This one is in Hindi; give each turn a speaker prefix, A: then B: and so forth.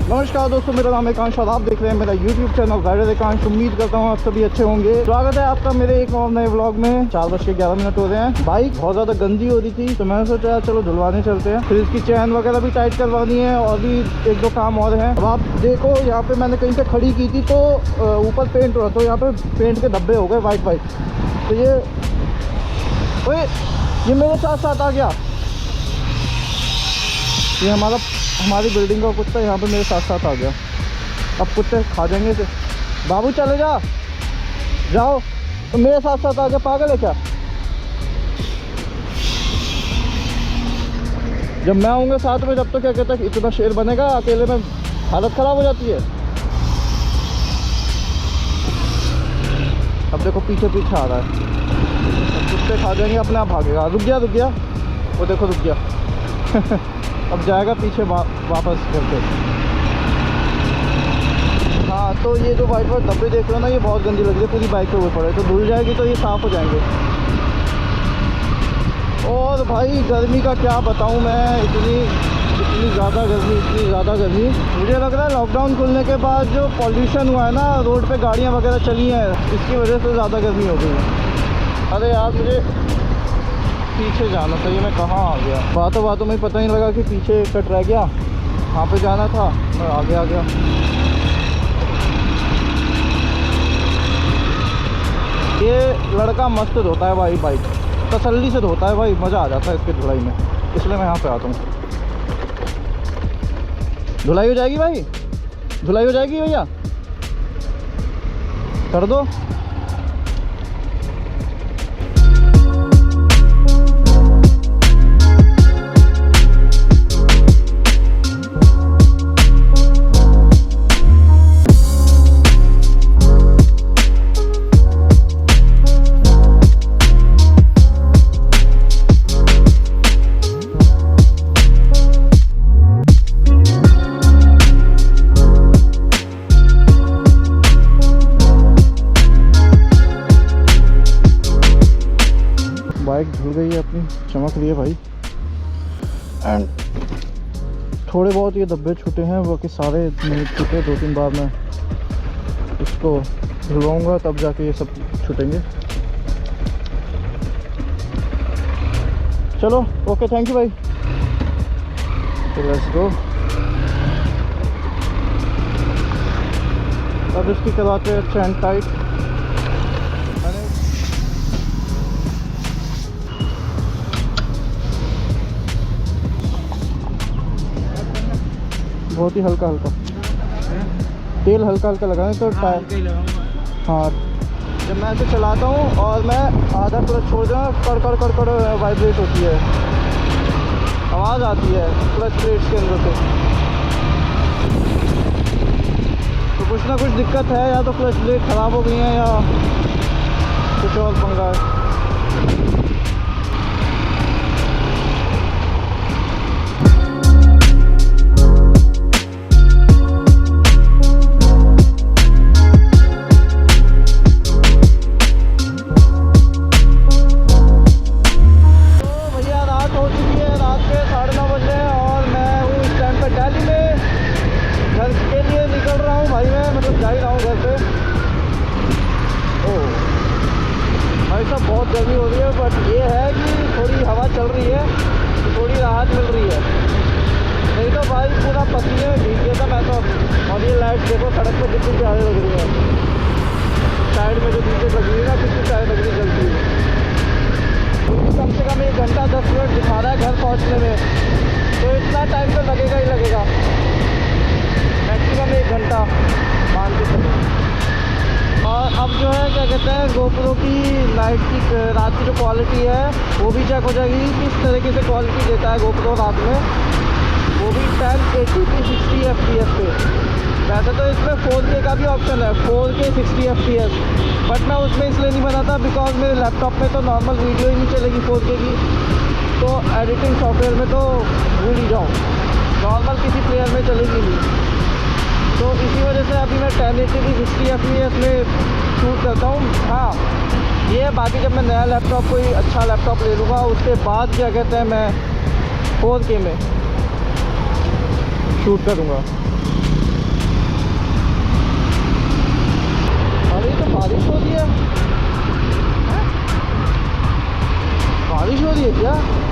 A: नमस्कार दोस्तों, मेरा नाम एकांश और आप देख रहे हैं मेरा YouTube चैनल रिडेरेकांश। उम्मीद करता हूँ आप सभी अच्छे होंगे। स्वागत है आपका मेरे एक और नए व्लॉग में। 4:11 हो रहे हैं। बाइक बहुत ज़्यादा गंदी हो रही थी तो मैंने सोचा यार चलो धुलवाने चलते हैं। फिर इसकी चैन वगैरह भी टाइट करवानी है और भी एक दो काम और हैं। अब आप देखो यहाँ पे मैंने कहीं पे खड़ी की थी तो ऊपर पेंट हो रहा, तो यहाँ पे पेंट के धब्बे हो गए वाइट वाइट। तो ये मेरे साथ साथ आ गया। ये हमारी बिल्डिंग का कुत्ता यहाँ पे मेरे साथ साथ आ गया। अब कुत्ते खा जाएंगे इसे। बाबू चले जाओ तो मेरे साथ साथ आ गया। पागल है क्या? जब मैं आऊँगा साथ में जब तो क्या कहता है इतना शेर बनेगा, अकेले में हालत ख़राब हो जाती है। अब देखो पीछे पीछे आ रहा है। अब कुत्ते खा जाएंगे, अपने आप भागेगा। रुक गया वो देखो रुक गया। अब जाएगा पीछे वापस करके। हाँ, तो ये जो वाइट वाइट डब्बे देख रहे हो ना, ये बहुत गंदी लग रही है पूरी बाइक पे हुए पड़े। तो धुल जाएगी तो ये साफ़ हो जाएंगे। और भाई गर्मी का क्या बताऊँ मैं, इतनी ज़्यादा गर्मी। मुझे लग रहा है लॉकडाउन खुलने के बाद जो पॉल्यूशन हुआ है ना, रोड पे गाड़ियाँ वगैरह चली हैं, इसकी वजह से ज़्यादा गर्मी हो गई है। अरे यार मुझे पीछे जाना था, ये मैं कहाँ आ गया। बातों में पता नहीं लगा कि पीछे कट रह गया। वहाँ पे जाना था, मैं आगे आ गया। ये लड़का मस्त धोता है भाई बाइक, तसल्ली से धोता है भाई, मज़ा आ जाता है इसकी धुलाई में, इसलिए मैं यहाँ पे आता हूँ। धुलाई हो जाएगी भाई, धुलाई हो जाएगी भैया, कर दो। बाइक धुल गई है अपनी, चमक रही है भाई। एंड थोड़े बहुत ये धब्बे छूटे हैं, बाकी सारे नहीं छूटे। 2-3 बार मैं इसको धुलवाऊंगा तब जाके ये सब छूटेंगे। चलो ओके, थैंक यू भाई। Let's go. अब इसकी करवाते हैं चैन टाइट। बहुत ही हल्का तेल हल्का लगाएं तो टायर। हाँ, जब मैं ऐसे चलाता हूँ और मैं आधा क्लच छोड़ दूँ, कड़ वाइब्रेट होती है, आवाज़ आती है क्लच प्लेट्स के अंदर से। तो कुछ ना कुछ दिक्कत है, या तो क्लच प्लेट ख़राब हो गई हैं या कुछ और पंगा है। बहुत गर्मी हो रही है, बट ये है कि थोड़ी हवा चल रही है तो थोड़ी राहत मिल रही है। नहीं तो भाई पूरा पसीने में भीग गया था मैं तो। और ये लाइट देखो सड़क पर कितनी प्यारी लग रही है। साइड में जो नीचे लग रही है ना, कितनी प्यारी लग रही है जल्दी। क्योंकि कम से कम 1 घंटा 10 मिनट दिखा रहा है घर पहुँचने में, तो इतना टाइम तो लगेगा ही लगेगा, मैक्सिमम 1 घंटा मान के चलिए। और अब जो है क्या कहते हैं, GoPro की नाइट की रात की जो क्वालिटी है वो भी चेक हो जाएगी, किस तरीके से क्वालिटी देता है GoPro रात में, वो भी 1080p 60 fps पे। वैसे तो इसमें 4K का भी ऑप्शन है, 4K 60 fps, बट मैं उसमें इसलिए नहीं बनाता बिकॉज मेरे लैपटॉप में तो नॉर्मल वीडियो ही नहीं चलेगी 4K की, तो एडिटिंग सॉफ्टवेयर में तो भूल ही जाऊँ, नॉर्मल किसी प्लेयर में चलेगी नहीं। तो इसी वजह से अभी मैं 1080p 60 fps में शूट करता हूँ। हाँ, ये बाकी जब मैं नया लैपटॉप कोई अच्छा लैपटॉप ले लूँगा उसके बाद क्या कहते हैं मैं 4K में शूट करूँगा। बारिश हो रही है क्या?